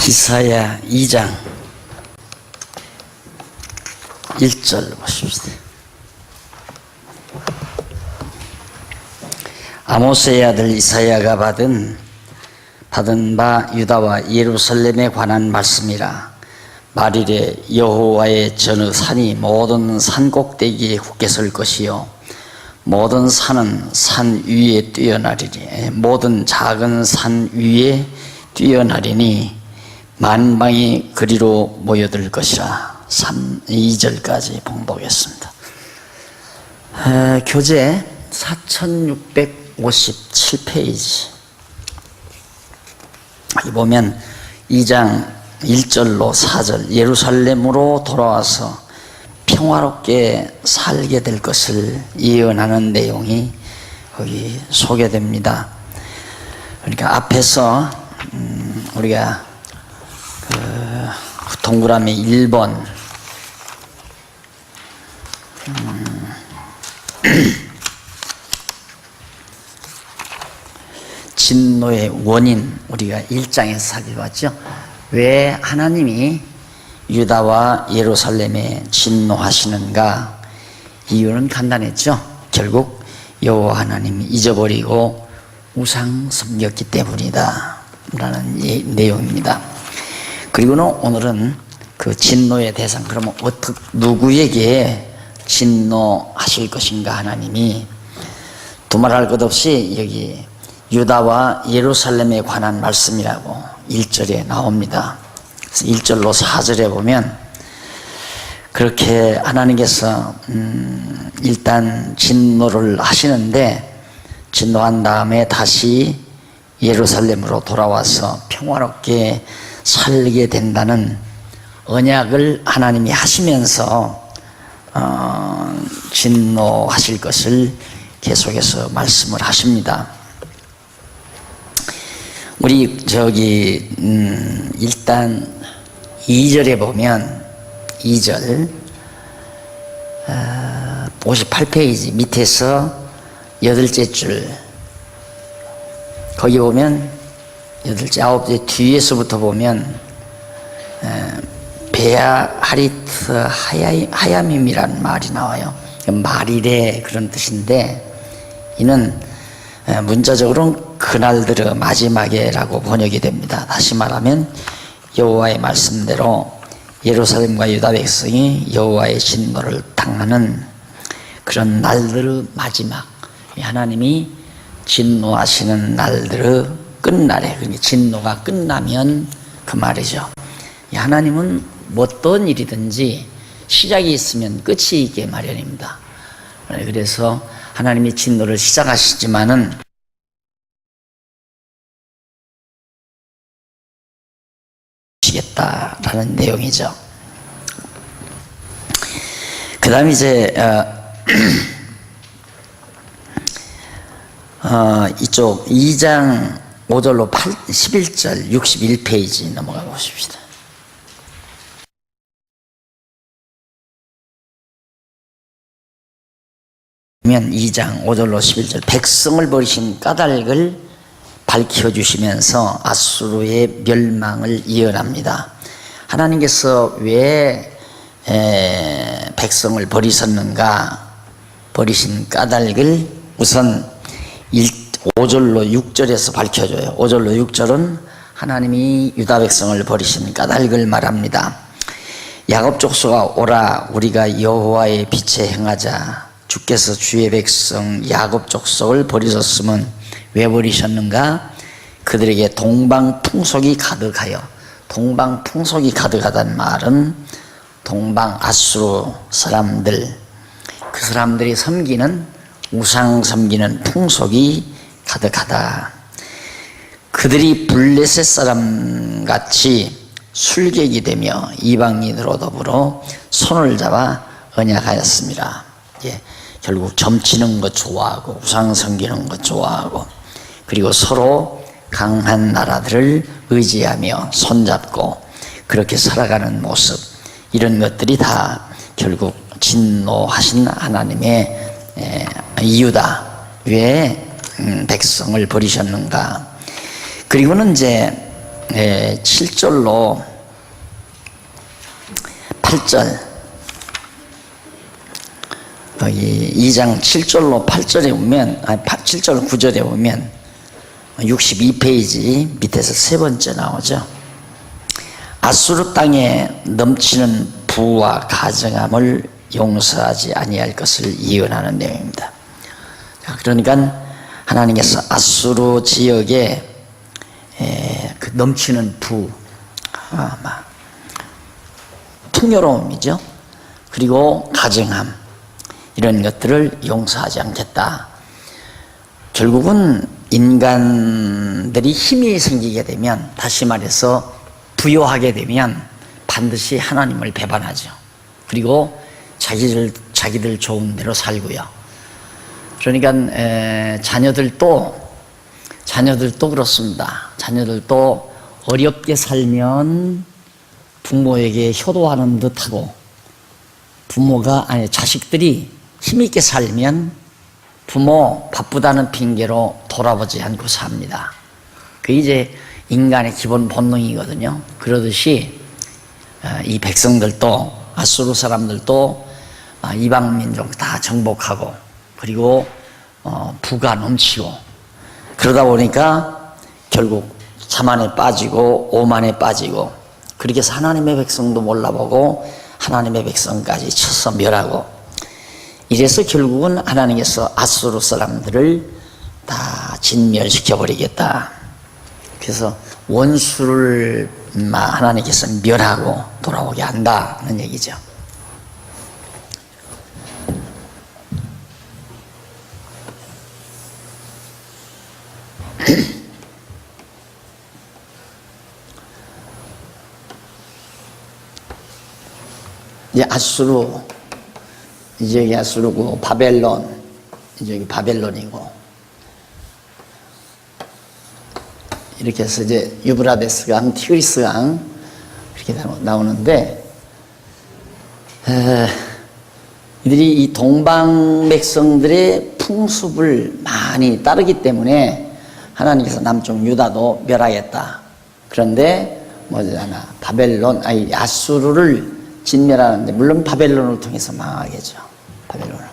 이사야 2장 1절 보십시다. 아모스의 아들 이사야가 받은 바 유다와 예루살렘에 관한 말씀이라. 말일에 여호와의 전의 산이 모든 산 꼭대기에 굳게 설 것이요 모든 산은 산 위에 뛰어나리니 모든 작은 산 위에 뛰어나리니 만방이 그리로 모여들 것이라. 2절까지 봉독했습니다. 교재 4657페이지 여기 보면 2장 1절로 4절 예루살렘으로 돌아와서 평화롭게 살게 될 것을 예언하는 내용이 거기 소개됩니다. 그러니까 앞에서 우리가 동그라미 1번 진노의 원인 우리가 1장에서 살펴봤죠. 왜 하나님이 유다와 예루살렘에 진노하시는가? 이유는 간단했죠. 결국 여호와 하나님이 잊어버리고 우상 섬겼기 때문이다 라는 내용입니다. 그리고는 오늘은 그 진노의 대상, 그러면 누구에게 진노하실 것인가? 하나님이 두말할 것 없이 여기 유다와 예루살렘에 관한 말씀이라고 1절에 나옵니다. 그래서 1절로 4절에 보면 그렇게 하나님께서 일단 진노를 하시는데 진노한 다음에 다시 예루살렘으로 돌아와서 평화롭게 살게 된다는 언약을 하나님이 하시면서 진노하실 것을 계속해서 말씀을 하십니다. 우리 일단 2절에 보면 2절 58페이지 밑에서 8째 줄 거기 보면 8째 9째 뒤에서부터 보면 베아 하리트 하야밈이라는 말이 나와요. 말일의 그런 뜻인데 이는 문자적으로는 그날들의 마지막에라고 번역이 됩니다. 다시 말하면 여호와의 말씀대로 예루살렘과 유다 백성이 여호와의 진노를 당하는 그런 날들의 마지막, 하나님이 진노하시는 날들의 끝날에, 진노가 끝나면 그 말이죠. 하나님은 어떤 일이든지 시작이 있으면 끝이 있게 마련입니다. 그래서 하나님이 진노를 시작하시지만은 시겠다라는 내용이죠. 그 다음에 이제 이쪽 2장 5절로 11절 61페이지 넘어가 보십시다. 그러면 2장 5절로 11절 백성을 버리신 까닭을 밝혀주시면서 아수르의 멸망을 예언합니다. 하나님께서 왜 백성을 버리셨는가? 버리신 까닭을 우선 5절로 6절에서 밝혀줘요. 5절로 6절은 하나님이 유다 백성을 버리신 까닭을 말합니다. 야곱 족속아 오라 우리가 여호와의 빛에 행하자. 주께서 주의 백성 야곱 족속을 버리셨으면 왜 버리셨는가? 그들에게 동방풍속이 가득하여, 동방풍속이 가득하다는 말은 동방 아수르 사람들, 그 사람들이 섬기는 우상 섬기는 풍속이 가득하다. 그들이 블레셋 사람같이 술객이 되며 이방인으로 더불어 손을 잡아 언약하였습니다. 결국 점치는 것 좋아하고 우상 섬기는 것 좋아하고 그리고 서로 강한 나라들을 의지하며 손잡고 그렇게 살아가는 모습, 이런 것들이 다 결국 진노하신 하나님의 이유다. 왜 백성을 버리셨는가? 그리고는 이제 7절로 8절, 거기 2장 7절로 8절에 보면, 7절 9절에 보면 62페이지 밑에서 세 번째 나오죠. 아수르 땅에 넘치는 부와 가정함을 용서하지 아니할 것을 예언하는 내용입니다. 그러니까 하나님께서 아수르 지역에 그 넘치는 부, 풍요로움이죠. 그리고 가정함, 이런 것들을 용서하지 않겠다. 결국은 인간들이 힘이 생기게 되면, 다시 말해서 부요하게 되면 반드시 하나님을 배반하죠. 그리고 자기들 좋은 대로 살고요. 그러니까 자녀들도 그렇습니다. 자녀들도 어렵게 살면 부모에게 효도하는 듯하고, 자식들이 힘있게 살면 부모 바쁘다는 핑계로 돌아보지 않고 삽니다. 그게 이제 인간의 기본 본능이거든요. 그러듯이 이 백성들도, 아수르 사람들도 이방 민족 다 정복하고, 그리고 부가 넘치고, 그러다 보니까 결국 자만에 빠지고 오만에 빠지고, 그렇게 해서 하나님의 백성도 몰라보고 하나님의 백성까지 쳐서 멸하고, 이래서 결국은 하나님께서 아수르 사람들을 다 진멸시켜버리겠다. 그래서 원수를 하나님께서 멸하고 돌아오게 한다는 얘기죠. 이제 아수르, 이제 여기 아수르고, 바벨론, 이제 여기 바벨론이고, 이렇게 해서 이제 유브라데스강, 티그리스강 이렇게 나오는데, 이들이 이 동방 백성들의 풍습을 많이 따르기 때문에 하나님께서 남쪽 유다도 멸하겠다. 그런데 아수르를 진멸하는데, 물론 바벨론을 통해서 망하겠죠. 바벨론을.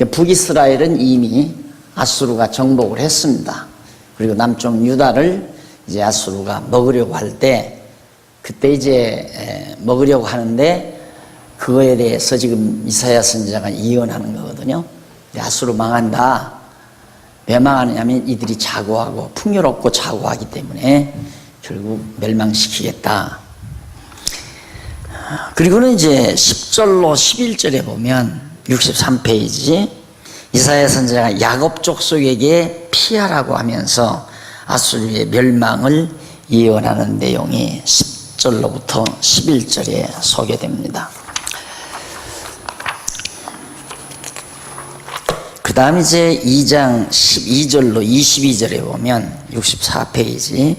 북이스라엘은 이미 아수르가 정복을 했습니다. 그리고 남쪽 유다를 이제 아수르가 먹으려고 할 때, 그때 이제 먹으려고 하는데, 그거에 대해서 지금 이사야 선지자가 예언하는 거거든요. 아수르 망한다. 왜 망하느냐면 이들이 자고하고 풍요롭고 자고하기 때문에 결국 멸망시키겠다. 그리고는 이제 10절로 11절에 보면 63페이지, 이사야 선지자가 야곱 족속에게 피하라고 하면서 아수르의 멸망을 예언하는 내용이 10절로부터 11절에 소개됩니다. 그 다음 이제 2장 12절로 22절에 보면 64페이지,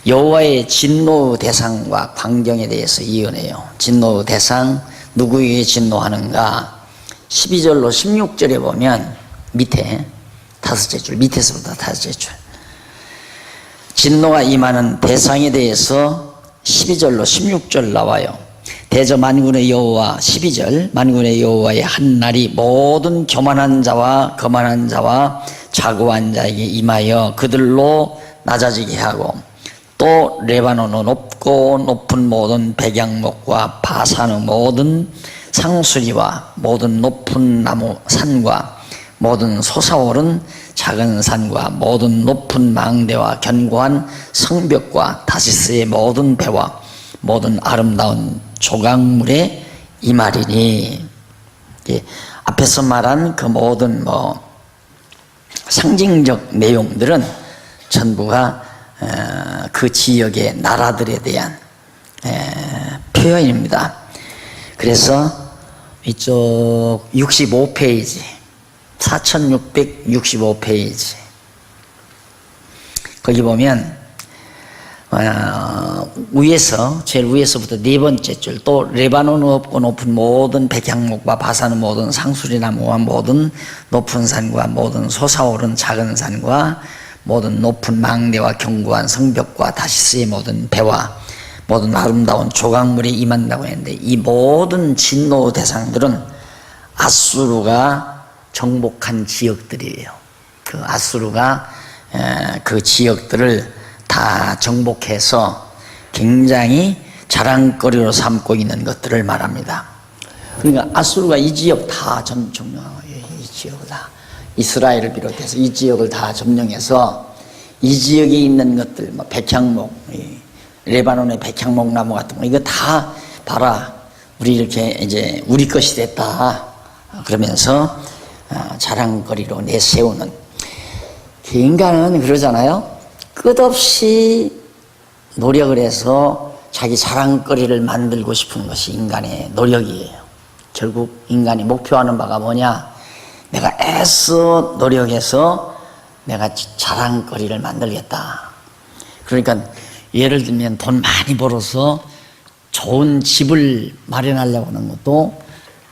여호와의 진노 대상과 광경에 대해서 예언해요. 진노 대상, 누구에게 진노하는가? 12절로 16절에 보면 밑에 다섯째 줄, 밑에서부터 다섯째 줄, 진노가 임하는 대상에 대해서 12절로 16절 나와요. 대저 만군의 여호와, 12절, 만군의 여호와의 한 날이 모든 교만한 자와 거만한 자와 자고한 자에게 임하여 그들로 낮아지게 하고, 또 레바논의 높고 높은 모든 백양목과 바산의 모든 상수리와 모든 높은 나무 산과 모든 솟아오른 작은 산과 모든 높은 망대와 견고한 성벽과 다시스의 모든 배와 모든 아름다운 조각물에 임하리니. 앞에서 말한 그 모든 상징적 내용들은 전부가 그 지역의 나라들에 대한 표현입니다. 그래서 이쪽 65페이지, 4665페이지, 거기 보면 위에서, 제일 위에서부터 네 번째 줄, 또 레바논의 없고 높은 모든 백향목과 바산의 모든 상수리나무와 모든 높은 산과 모든 솟아오른 작은 산과 모든 높은 망대와 견고한 성벽과 다시스의 모든 배와 모든 아름다운 조각물이 임한다고 했는데, 이 모든 진노 대상들은 아수르가 정복한 지역들이에요. 그 아수르가 그 지역들을 다 정복해서 굉장히 자랑거리로 삼고 있는 것들을 말합니다. 그러니까 아수르가 이 지역 다 점령하고, 이 지역을 다, 이스라엘을 비롯해서 이 지역을 다 점령해서 이 지역에 있는 것들, 뭐 백향목, 레바논의 백향목 나무 같은 거, 이거 다 봐라, 우리 이렇게 이제 우리 것이 됐다 그러면서 자랑거리로 내세우는. 인간은 그러잖아요. 끝없이 노력을 해서 자기 자랑거리를 만들고 싶은 것이 인간의 노력이에요. 결국 인간이 목표하는 바가 뭐냐? 내가 애써 노력해서 내가 자랑거리를 만들겠다. 그러니까 예를 들면 돈 많이 벌어서 좋은 집을 마련하려고 하는 것도,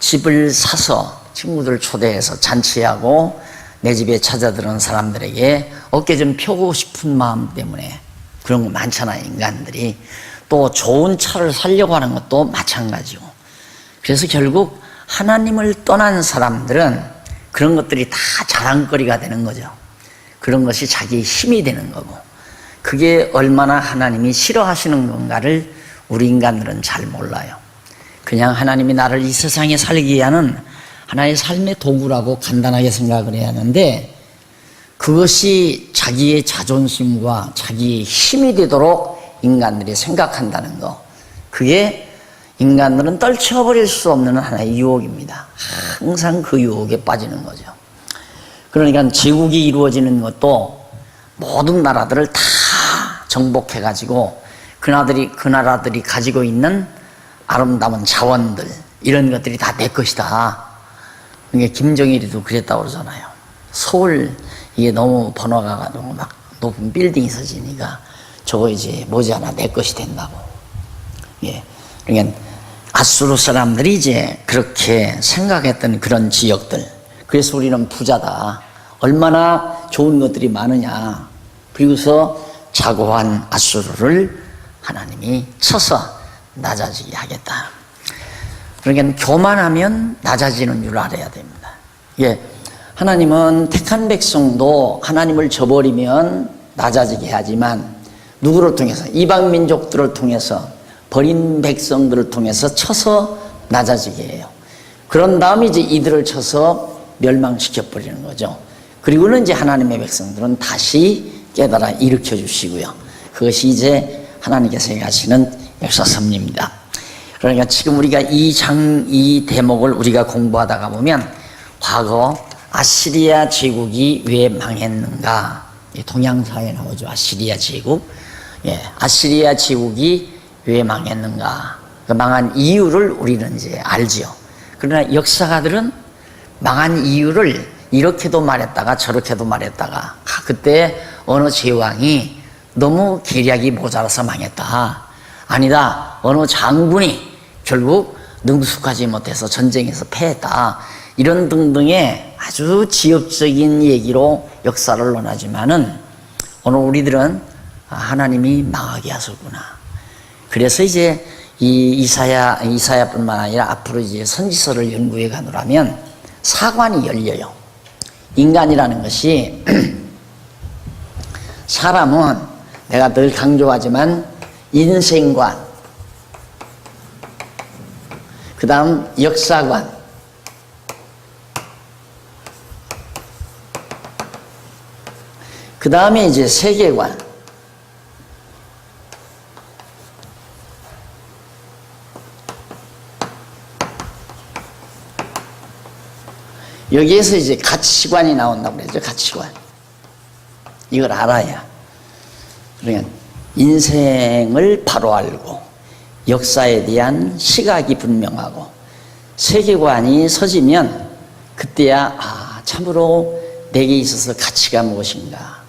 집을 사서 친구들 초대해서 잔치하고 내 집에 찾아들은 사람들에게 어깨 좀 펴고 싶은 마음 때문에 그런 거 많잖아요, 인간들이. 또 좋은 차를 사려고 하는 것도 마찬가지고. 그래서 결국 하나님을 떠난 사람들은 그런 것들이 다 자랑거리가 되는 거죠. 그런 것이 자기의 힘이 되는 거고, 그게 얼마나 하나님이 싫어하시는 건가를 우리 인간들은 잘 몰라요. 그냥 하나님이 나를 이 세상에 살게 하는 하나의 삶의 도구라고 간단하게 생각을 해야 하는데, 그것이 자기의 자존심과 자기의 힘이 되도록 인간들이 생각한다는 거, 그게 인간들은 떨쳐버릴 수 없는 하나의 유혹입니다. 항상 그 유혹에 빠지는 거죠. 그러니까 제국이 이루어지는 것도 모든 나라들을 다 정복해가지고 그 나라들이 가지고 있는 아름다운 자원들, 이런 것들이 다 내 것이다. 그게 김정일이도 그랬다고 그러잖아요. 서울 이게 너무 번화가가 너무 막 높은 빌딩이 서지니까 저거 이제 머지않아 내 것이 된다고. 예. 그러니까 아수르 사람들이 이제 그렇게 생각했던 그런 지역들. 그래서 우리는 부자다. 얼마나 좋은 것들이 많으냐. 그리고서 자고한 아수르를 하나님이 쳐서 낮아지게 하겠다. 그러니까 교만하면 낮아지는 줄 알아야 됩니다. 예, 하나님은 택한 백성도 하나님을 저버리면 낮아지게 하지만, 누구를 통해서? 이방 민족들을 통해서, 버린 백성들을 통해서 쳐서 낮아지게 해요. 그런 다음에 이제 이들을 쳐서 멸망시켜 버리는 거죠. 그리고는 이제 하나님의 백성들은 다시 깨달아 일으켜 주시고요. 그것이 이제 하나님께서 하시는 역사섭리입니다. 그러니까 지금 우리가 이 대목을 우리가 공부하다가 보면, 과거 아시리아 제국이 왜 망했는가, 동양사에 나오죠. 아시리아 제국. 예, 아시리아 제국이 왜 망했는가, 그 망한 이유를 우리는 이제 알지요. 그러나 역사가들은 망한 이유를 이렇게도 말했다가 저렇게도 말했다가, 그때 어느 제왕이 너무 계략이 모자라서 망했다, 아니다, 어느 장군이 결국 능숙하지 못해서 전쟁에서 패했다, 이런 등등의 아주 지엽적인 얘기로 역사를 논하지만은, 오늘 우리들은 하나님이 망하게 하셨구나. 그래서 이제 이 이사야뿐만 아니라 앞으로 이제 선지서를 연구해 가노라면 사관이 열려요. 인간이라는 것이 사람은 내가 늘 강조하지만 인생관, 그 다음 역사관, 그 다음에 이제 세계관, 여기에서 이제 가치관이 나온다고 그러죠. 가치관. 이걸 알아야. 그러니까 인생을 바로 알고 역사에 대한 시각이 분명하고 세계관이 서지면 그때야 참으로 내게 있어서 가치가 무엇인가,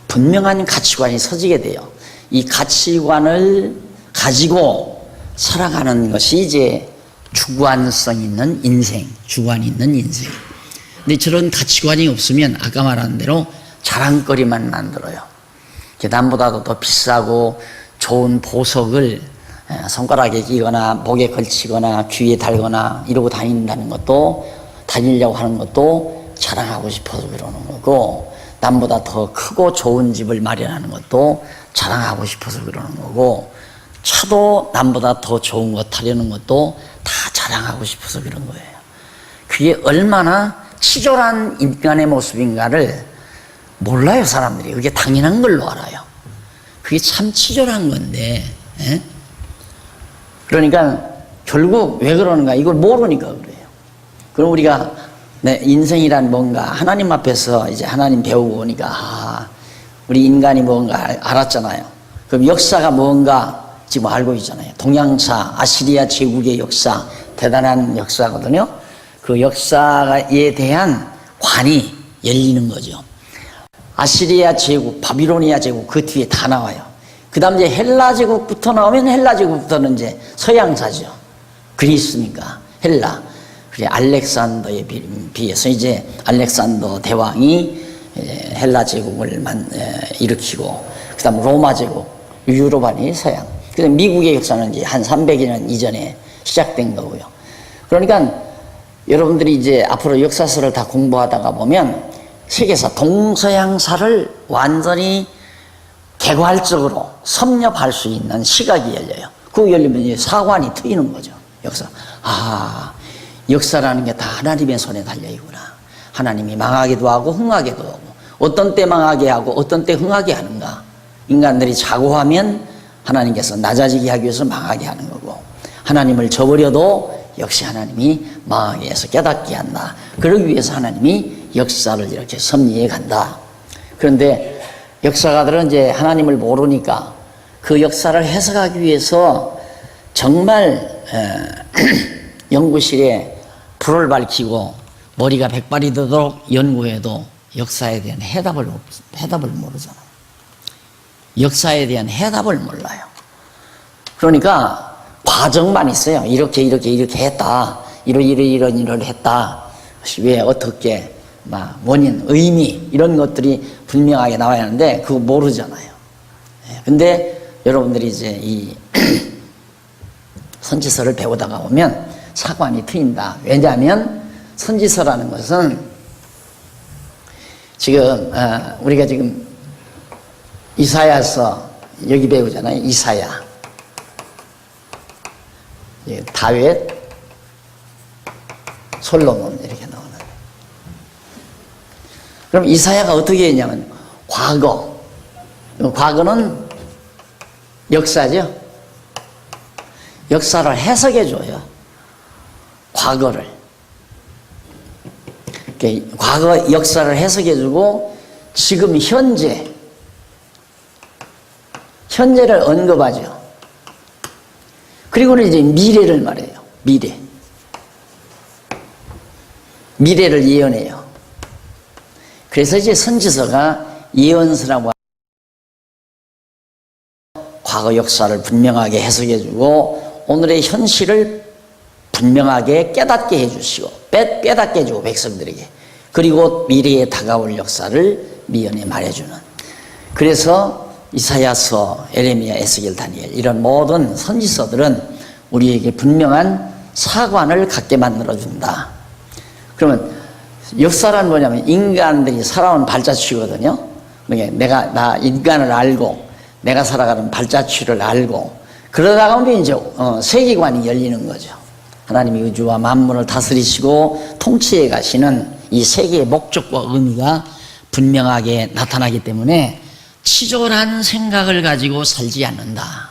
분명한 가치관이 서지게 돼요. 이 가치관을 가지고 살아가는 것이 이제 주관성 있는 인생, 주관이 있는 인생. 근데 저런 가치관이 없으면 아까 말한 대로 자랑거리만 만들어요. 남보다도 더 비싸고 좋은 보석을 손가락에 끼거나 목에 걸치거나 귀에 달거나 이러고 다니려고 하는 것도 자랑하고 싶어서 그러는 거고, 남보다 더 크고 좋은 집을 마련하는 것도 자랑하고 싶어서 그러는 거고, 차도 남보다 더 좋은 것 타려는 것도 다 자랑하고 싶어서 그런 거예요. 그게 얼마나 치졸한 인간의 모습인가를 몰라요, 사람들이. 그게 당연한 걸로 알아요. 그게 참 치졸한 건데, 에? 그러니까 결국 왜 그러는가, 이걸 모르니까 그래요. 그럼 우리가 내 인생이란 뭔가 하나님 앞에서 이제 하나님 배우고 오니까 우리 인간이 뭔가 알았잖아요. 그럼 역사가 뭔가 지금 알고 있잖아요. 동양사 아시리아 제국의 역사, 대단한 역사거든요. 그 역사에 대한 관이 열리는 거죠. 아시리아 제국, 바비로니아 제국 그 뒤에 다 나와요. 그 다음 이제 헬라 제국부터 나오면 헬라 제국부터는 이제 서양사죠. 그리스니까 헬라. 그래 알렉산더에 비해서 이제 알렉산더 대왕이 헬라 제국을 일으키고, 그 다음 로마 제국, 유로반이 서양. 그다음 미국의 역사는 이제 한 300년 이전에 시작된 거고요. 그러니까 여러분들이 이제 앞으로 역사서를 다 공부하다가 보면 세계사, 동서양사를 완전히 개괄적으로 섭렵할 수 있는 시각이 열려요. 그거 열리면 이제 사관이 트이는 거죠. 역사라는 게 다 하나님의 손에 달려있구나. 하나님이 망하기도 하고 흥하기도 하고, 어떤 때 망하게 하고 어떤 때 흥하게 하는가. 인간들이 자고하면 하나님께서 낮아지게 하기 위해서 망하게 하는 거고, 하나님을 저버려도 역시 하나님이 망하게 해서 깨닫게 한다. 그러기 위해서 하나님이 역사를 이렇게 섭리해 간다. 그런데 역사가들은 이제 하나님을 모르니까 그 역사를 해석하기 위해서 정말 연구실에 불을 밝히고 머리가 백발이 되도록 연구해도 역사에 대한 해답을 모르잖아요. 역사에 대한 해답을 몰라요. 그러니까 과정만 있어요. 이렇게 했다. 이런 했다. 왜, 어떻게, 원인, 의미 이런 것들이 분명하게 나와야 하는데 그거 모르잖아요. 근데 여러분들이 이제 이 선지서를 배우다가 보면 사관이 트인다. 왜냐하면 선지서라는 것은 지금 우리가 지금 이사야서 여기 배우잖아요. 이사야, 다윗, 솔로몬 이렇게 나오는. 그럼 이사야가 어떻게 했냐면 과거는 역사죠. 역사를 해석해 줘요. 과거를. 과거 역사를 해석해 주고 지금 현재를 언급하죠. 그리고는 이제 미래를 말해요. 미래를 예언해요. 그래서 이제 선지서가 예언서라고 과거 역사를 분명하게 해석해 주고 오늘의 현실을 분명하게 깨닫게 해주시고 깨닫게 해주고 백성들에게, 그리고 미래에 다가올 역사를 미연에 말해주는. 그래서 이사야서, 에레미야, 에스겔, 다니엘 이런 모든 선지서들은 우리에게 분명한 사관을 갖게 만들어준다. 그러면 역사란 뭐냐면 인간들이 살아온 발자취거든요. 나 인간을 알고 내가 살아가는 발자취를 알고 그러다가 보면 이제 세계관이 열리는 거죠. 하나님이 우주와 만물을 다스리시고 통치해 가시는 이 세계의 목적과 의미가 분명하게 나타나기 때문에 치졸한 생각을 가지고 살지 않는다.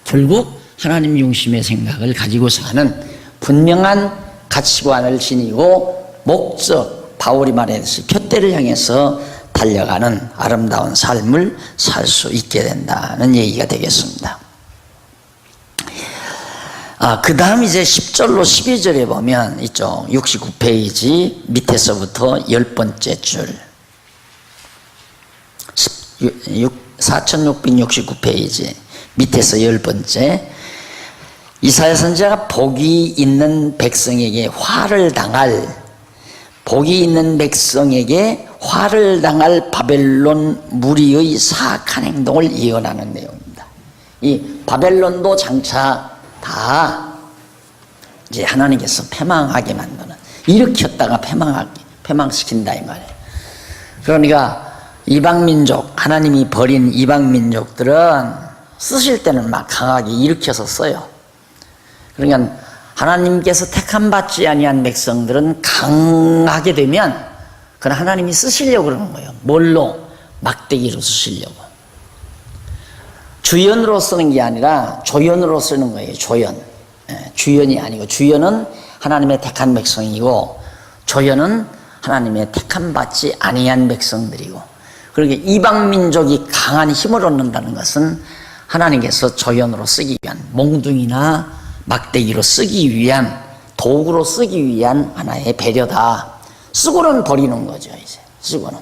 결국 하나님 중심의 생각을 가지고 사는 분명한 가치관을 지니고 목적, 바울이 말했듯이 푯대를 향해서 달려가는 아름다운 삶을 살 수 있게 된다는 얘기가 되겠습니다. 그 다음 이제 10절로 12절에 보면 이쪽 69페이지 밑에서부터 10번째 줄 4669페이지 밑에서 10번째, 이사야 선지자가 복이 있는 백성에게 화를 당할, 복이 있는 백성에게 화를 당할 바벨론 무리의 사악한 행동을 예언하는 내용입니다. 이 바벨론도 장차 다 이제 하나님께서 패망하게 만드는, 일으켰다가 패망시킨다 이 말이에요. 그러니까 이방민족, 하나님이 버린 이방민족들은 쓰실 때는 막 강하게 일으켜서 써요. 그러니까 하나님께서 택함 받지 아니한 백성들은 강하게 되면 그건 하나님이 쓰시려고 그러는 거예요. 뭘로? 막대기로 쓰시려고. 주연으로 쓰는 게 아니라 조연으로 쓰는 거예요. 조연. 주연이 아니고, 주연은 하나님의 택한 백성이고 조연은 하나님의 택함 받지 아니한 백성들이고, 그러니까 이방민족이 강한 힘을 얻는다는 것은 하나님께서 조연으로 쓰기 위한, 몽둥이나 막대기로 쓰기 위한, 도구로 쓰기 위한 하나의 배려다. 쓰고는 버리는 거죠. 이제 쓰고는.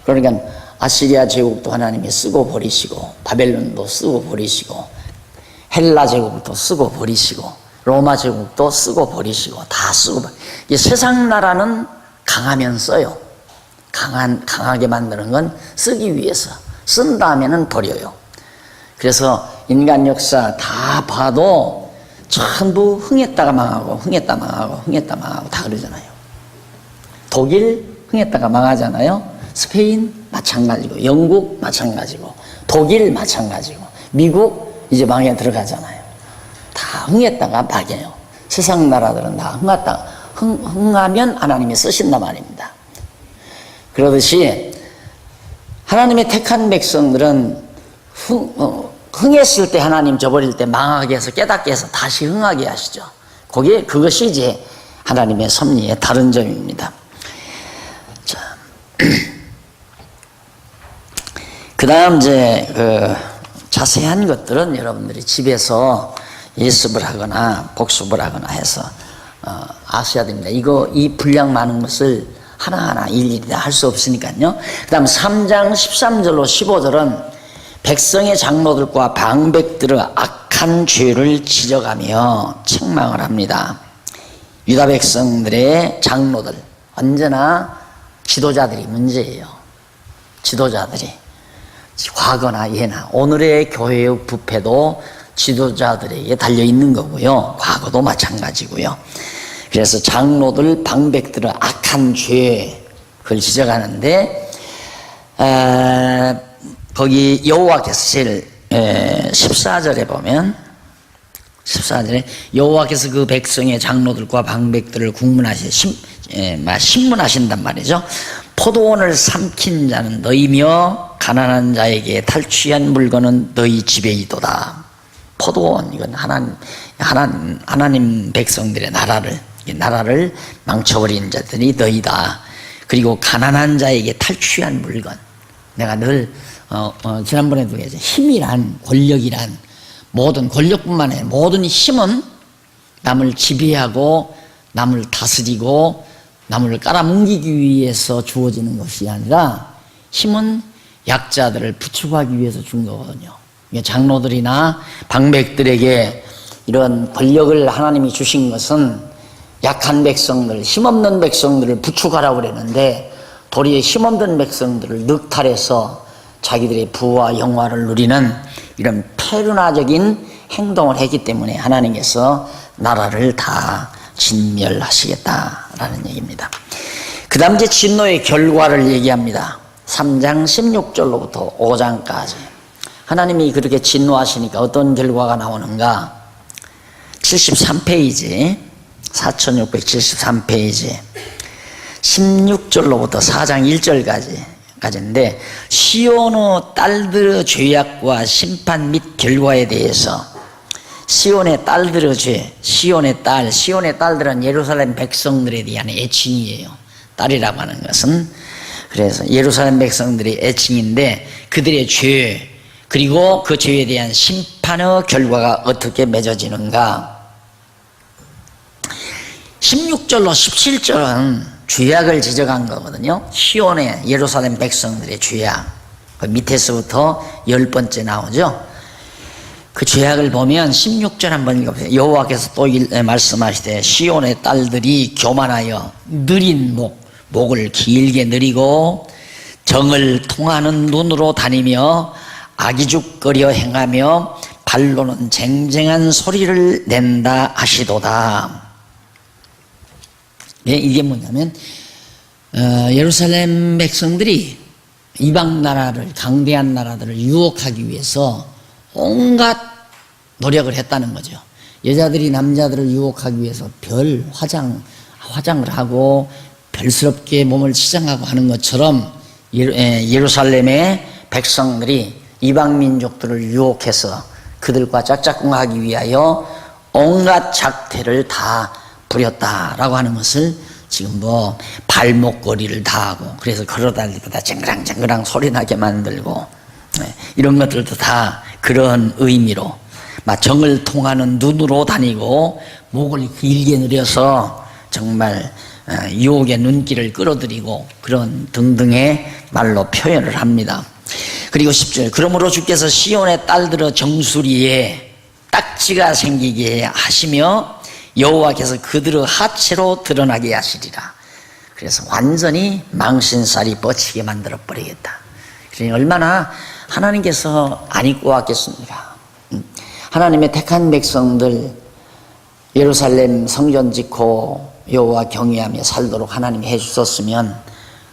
그러니까 아시리아 제국도 하나님이 쓰고 버리시고, 바벨론도 쓰고 버리시고, 헬라 제국도 쓰고 버리시고, 로마 제국도 쓰고 버리시고, 다 쓰고 이 세상 나라는 강하면 써요. 강하게 만드는 건 쓰기 위해서. 쓴 다음에는 버려요. 그래서 인간 역사 다 봐도 전부 흥했다가 망하고, 흥했다 망하고, 흥했다 망하고 다 그러잖아요. 독일 흥했다가 망하잖아요. 스페인 마찬가지고, 영국 마찬가지고, 독일 마찬가지고, 미국 이제 망에 들어가잖아요. 다 흥했다가 망해요. 세상 나라들은 다 흥하면 하나님이 쓰신단 말입니다. 그러듯이 하나님의 택한 백성들은 흥했을 때 하나님 저버릴 때 망하게 해서 깨닫게 해서 다시 흥하게 하시죠. 그것이 이제 하나님의 섭리의 다른 점입니다. 자, 그 다음 이제 자세한 것들은 여러분들이 집에서 예습을 하거나 복습을 하거나 해서 아셔야 됩니다. 이 분량 많은 것을 하나하나 일일이 다 할 수 없으니까요. 그 다음 3장 13절로 15절은 백성의 장로들과 방백들의 악한 죄를 지적하며 책망을 합니다. 유다 백성들의 장로들, 언제나 지도자들이 문제예요. 지도자들이. 과거나 예나 오늘의 교회의 부패도 지도자들에게 달려있는 거고요. 과거도 마찬가지고요. 그래서 장로들, 방백들의 악한 죄, 그걸 지적하는데 거기 여호와께서 제일 14절에 보면 14절에 여호와께서 그 백성의 장로들과 방백들을 신문하신단 말이죠. 포도원을 삼킨 자는 너희며 가난한 자에게 탈취한 물건은 너희 집에 있도다. 포도원, 이건 하나님 백성들의 나라를 망쳐버린 자들이 너희다. 그리고 가난한 자에게 탈취한 물건, 내가 늘 지난번에도 얘기했죠. 힘이란, 권력이란, 모든 권력뿐만 아니라 모든 힘은 남을 지배하고 남을 다스리고 남을 깔아뭉개기 위해서 주어지는 것이 아니라, 힘은 약자들을 부축하기 위해서 준 거거든요. 장로들이나 방백들에게 이런 권력을 하나님이 주신 것은 약한 백성들, 힘없는 백성들을 부축하라고 그랬는데, 도리어 힘없는 백성들을 늑탈해서 자기들의 부와 영화를 누리는 이런 페르나적인 행동을 했기 때문에 하나님께서 나라를 다 진멸하시겠다라는 얘기입니다. 그 다음 이제 진노의 결과를 얘기합니다. 3장 16절로부터 5장까지 하나님이 그렇게 진노하시니까 어떤 결과가 나오는가? 73페이지 4673페이지 16절로부터 4장 1절까지인데, 시온의 딸들의 죄악과 심판 및 결과에 대해서, 시온의 딸들의 죄, 시온의 딸들은 예루살렘 백성들에 대한 애칭이에요. 딸이라고 하는 것은. 그래서 예루살렘 백성들의 애칭인데, 그들의 죄, 그리고 그 죄에 대한 심판의 결과가 어떻게 맺어지는가? 16절로 17절은 죄악을 지적한 거거든요. 시온의 예루살렘 백성들의 죄악, 그 밑에서부터 10번째 나오죠. 그 죄악을 보면 16절 한번 읽어보세요. 여호와께서 또 말씀하시되, 시온의 딸들이 교만하여 느린 목, 목을 길게 내리고 정을 통하는 눈으로 다니며 아기죽거려 행하며 발로는 쟁쟁한 소리를 낸다 하시도다. 이게 뭐냐면 예루살렘 백성들이 이방 나라를, 강대한 나라들을 유혹하기 위해서 온갖 노력을 했다는 거죠. 여자들이 남자들을 유혹하기 위해서 별 화장을 하고 별스럽게 몸을 치장하고 하는 것처럼 예루살렘의 백성들이 이방 민족들을 유혹해서 그들과 짝짝꿍하기 위하여 온갖 작태를 다 부렸다라고 하는 것을 지금 뭐 발목걸이를 다 하고, 그래서 걸어다니고 다 쨍그랑쨍그랑 소리나게 만들고, 이런 것들도 다 그런 의미로 막 정을 통하는 눈으로 다니고 목을 길게 늘려서 정말 유혹의 눈길을 끌어들이고 그런 등등의 말로 표현을 합니다. 그리고 10절, 그러므로 주께서 시온의 딸들의 정수리에 딱지가 생기게 하시며 여호와께서 그들의 하체로 드러나게 하시리라. 그래서 완전히 망신살이 뻗치게 만들어 버리겠다. 그러니 얼마나 하나님께서 안 입고 왔겠습니까? 하나님의 택한 백성들 예루살렘 성전 짓고 여호와 경외하며 살도록 하나님이 해주셨으면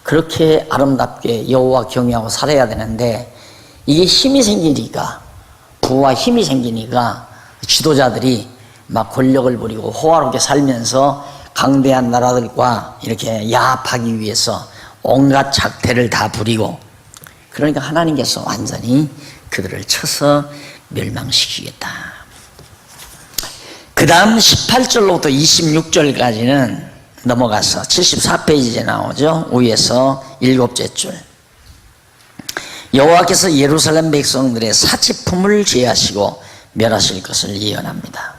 그렇게 아름답게 여호와 경외하고 살아야 되는데, 이게 힘이 생기니까, 부와 힘이 생기니까 지도자들이 막 권력을 부리고 호화롭게 살면서 강대한 나라들과 이렇게 야합하기 위해서 온갖 작태를 다 부리고, 그러니까 하나님께서 완전히 그들을 쳐서 멸망시키겠다. 그 다음 18절로부터 26절까지는 넘어가서 74페이지에 나오죠. 위에서 7째 줄. 여호와께서 예루살렘 백성들의 사치품을 제하시고 멸하실 것을 예언합니다.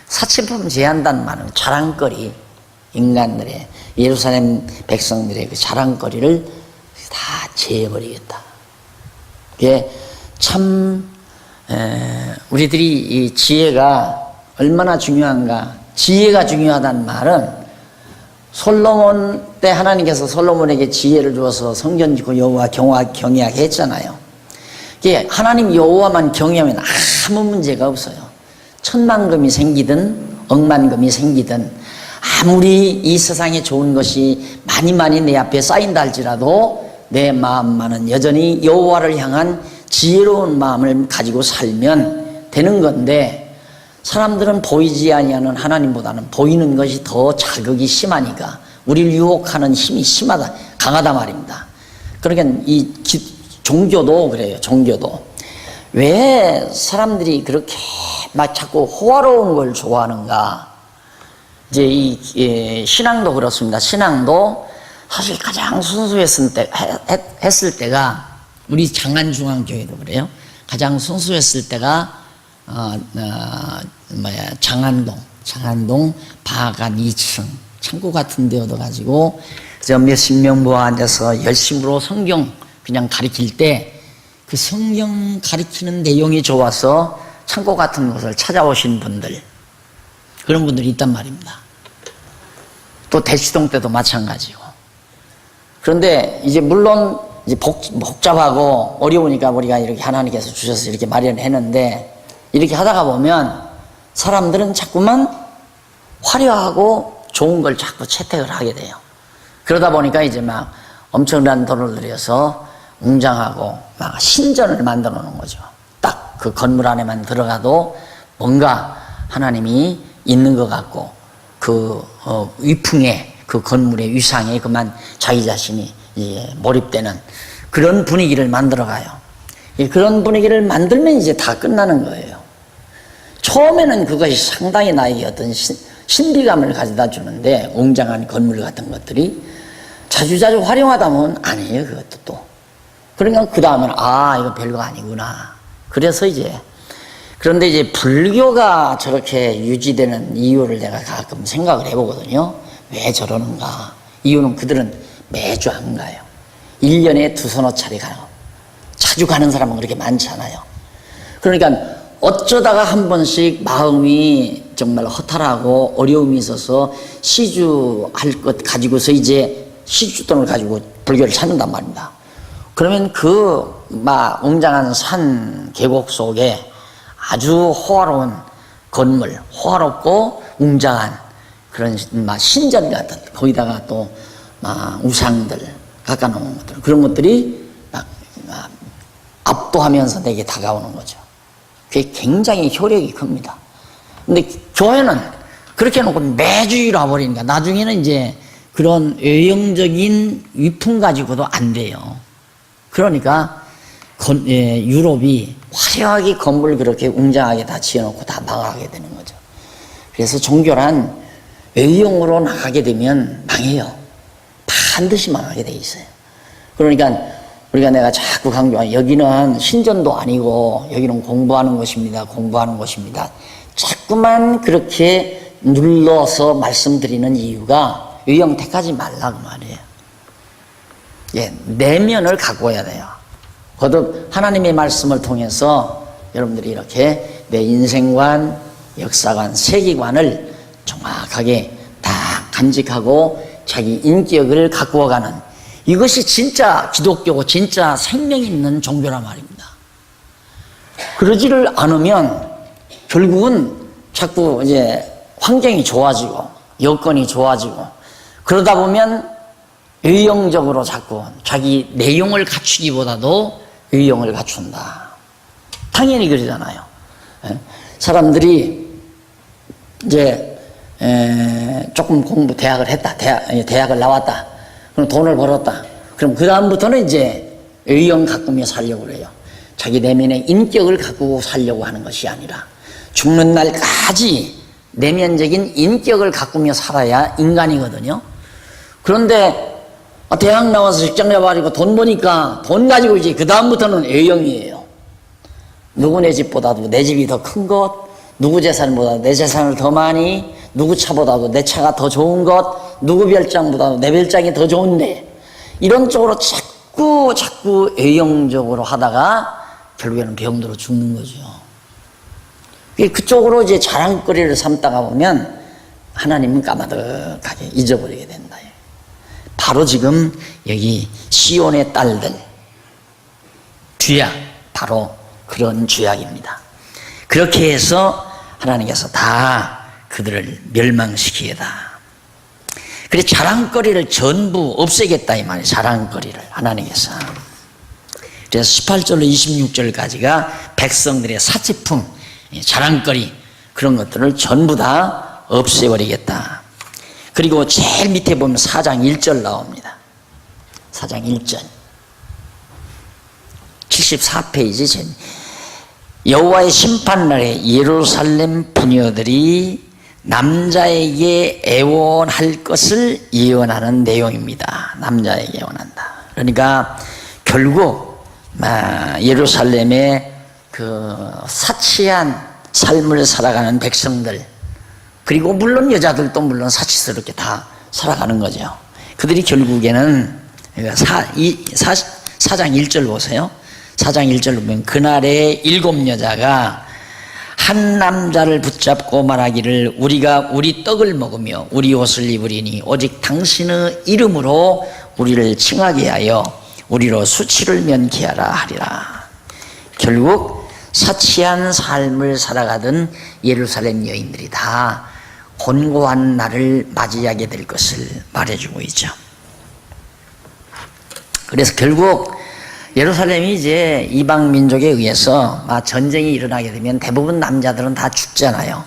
사치품 제한다는 말은 자랑거리, 인간들의, 예루살렘 백성들의 그 자랑거리를 다 제해버리겠다. 이게 참 우리들이 이 지혜가 얼마나 중요한가. 지혜가 중요하다는 말은 솔로몬 때 하나님께서 솔로몬에게 지혜를 주어서 성전 짓고 여호와 경외하게 했잖아요. 이게 하나님 여호와만 경외하면 아무 문제가 없어요. 천만금이 생기든 억만금이 생기든 아무리 이 세상에 좋은 것이 많이 내 앞에 쌓인다 할지라도 내 마음만은 여전히 여호와를 향한 지혜로운 마음을 가지고 살면 되는 건데, 사람들은 보이지 아니하는 하나님보다는 보이는 것이 더 자극이 심하니까 우리를 유혹하는 힘이 강하다 말입니다. 그러니까 이 종교도 그래요. 종교도 왜 사람들이 그렇게 막 자꾸 호화로운 걸 좋아하는가? 이제 이 신앙도 그렇습니다. 신앙도 사실 가장 순수했을 때가 우리 장안중앙교회도 그래요. 가장 순수했을 때가 장안동 바간 2층 창고 같은 데 얻어가지고 저 몇십 명 모아 앉아서 열심으로 성경 그냥 가르칠 때 그 성경 가르치는 내용이 좋아서 창고 같은 곳을 찾아오신 분들, 그런 분들이 있단 말입니다. 또 대치동 때도 마찬가지고. 그런데 이제 물론 이제 복잡하고 어려우니까 우리가 이렇게 하나님께서 주셔서 이렇게 마련했는데, 이렇게 하다가 보면 사람들은 자꾸만 화려하고 좋은 걸 자꾸 채택을 하게 돼요. 그러다 보니까 이제 막 엄청난 돈을 들여서 웅장하고 막 신전을 만들어 놓은 거죠. 딱 그 건물 안에만 들어가도 뭔가 하나님이 있는 것 같고, 그 위풍에, 그 건물의 위상에 그만 자기 자신이 몰입되는 그런 분위기를 만들어가요. 그런 분위기를 만들면 이제 다 끝나는 거예요. 처음에는 그것이 상당히 나에게 어떤 신비감을 가져다 주는데, 웅장한 건물 같은 것들이 자주자주 활용하다면 아니에요. 그것도 또. 그러니까 그 다음에는 이거 별거 아니구나. 그래서 그런데 이제 불교가 저렇게 유지되는 이유를 내가 가끔 생각을 해보거든요. 왜 저러는가? 이유는 그들은 매주 안 가요. 1년에 2-3차례 가요. 자주 가는 사람은 그렇게 많지 않아요. 그러니까 어쩌다가 한 번씩 마음이 정말 허탈하고 어려움이 있어서 시주할 것 가지고서 이제 시주돈을 가지고 불교를 찾는단 말입니다. 그러면 그 막 웅장한 산 계곡 속에 아주 호화로운 건물, 호화롭고 웅장한 그런 막 신전 같은, 거기다가 또 막 우상들 깎아놓은 것들, 그런 것들이 막 압도하면서 내게 다가오는 거죠. 그게 굉장히 효력이 큽니다. 근데 교회는 그렇게 해놓고 매주일 와버리니까 나중에는 이제 그런 외형적인 위풍 가지고도 안 돼요. 그러니까 유럽이 화려하게 건물 그렇게 웅장하게 다 지어놓고 다 망하게 되는 거죠. 그래서 종교란 외형으로 나가게 되면 망해요. 반드시 망하게 돼 있어요. 그러니까 우리가 내가 자꾸 강조하는, 여기는 신전도 아니고 여기는 공부하는 곳입니다. 공부하는 곳입니다. 자꾸만 그렇게 눌러서 말씀드리는 이유가 외형 택하지 말라고 말이에요. 예, 내면을 갖고야 돼요. 거듭 하나님의 말씀을 통해서 여러분들이 이렇게 내 인생관, 역사관, 세계관을 정확하게 다 간직하고 자기 인격을 가꾸어가는, 이것이 진짜 기독교고 진짜 생명 있는 종교란 말입니다. 그러지를 않으면 결국은 자꾸 이제 환경이 좋아지고 여건이 좋아지고 그러다 보면 외형적으로 자꾸 자기 내용을 갖추기보다도 외형을 갖춘다. 당연히 그러잖아요. 사람들이 이제 조금 공부, 대학을 했다, 대학을 나왔다, 그럼 돈을 벌었다, 그럼 그 다음부터는 이제 외형 가꾸며 살려고 그래요. 자기 내면의 인격을 가꾸고 살려고 하는 것이 아니라 죽는 날까지 내면적인 인격을 가꾸며 살아야 인간이거든요. 그런데 대학 나와서 직장 잡아가지고 돈 버니까 돈 가지고 이제 그 다음부터는 외형이에요. 누구네 집보다도 내 집이 더 큰 것, 누구 재산보다도 내 재산을 더 많이, 누구 차보다도 내 차가 더 좋은 것, 누구 별장보다도 내 별장이 더 좋은데, 이런 쪽으로 자꾸 외형적으로 하다가 결국에는 병들어 죽는 거죠. 그쪽으로 이제 자랑거리를 삼다가 보면 하나님은 까마득하게 잊어버리게 된다. 바로 지금 여기 시온의 딸들, 죄악, 바로 그런 죄악입니다. 그렇게 해서 하나님께서 다 그들을 멸망시키겠다. 그래서 자랑거리를 전부 없애겠다 이 말이에요. 자랑거리를 하나님께서. 그래서 18절로 26절까지가 백성들의 사치품, 자랑거리, 그런 것들을 전부 다 없애버리겠다. 그리고 제일 밑에 보면 4장 1절 나옵니다. 4장 1절 74페이지. 여호와의 심판날에 예루살렘 부녀들이 남자에게 애원할 것을 예언하는 내용입니다. 남자에게 애원한다. 그러니까 결국 예루살렘의 그 사치한 삶을 살아가는 백성들, 그리고 물론 여자들도 물론 사치스럽게 다 살아가는 거죠. 그들이 결국에는 4장 1절 보세요. 4장 1절 보면 그날에 7 여자가 한 남자를 붙잡고 말하기를 우리가 우리 떡을 먹으며 우리 옷을 입으리니 오직 당신의 이름으로 우리를 칭하게 하여 우리로 수치를 면케하라 하리라. 결국 사치한 삶을 살아가던 예루살렘 여인들이 다 곤고한 날을 맞이하게 될 것을 말해주고 있죠. 그래서 결국 예루살렘이 이제 이방 민족에 의해서 전쟁이 일어나게 되면 대부분 남자들은 다 죽잖아요.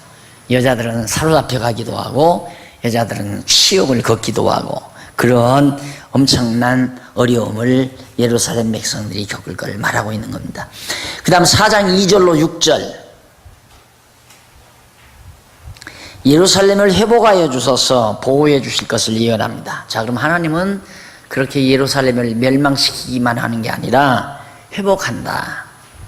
여자들은 사로잡혀 가기도 하고 여자들은 치욕을 걷기도 하고, 그런 엄청난 어려움을 예루살렘 백성들이 겪을 걸 말하고 있는 겁니다. 그 다음 4장 2절로 6절 예루살렘을 회복하여 주셔서 보호해 주실 것을 예언합니다. 자, 그럼 하나님은 그렇게 예루살렘을 멸망시키기만 하는 게 아니라 회복한다.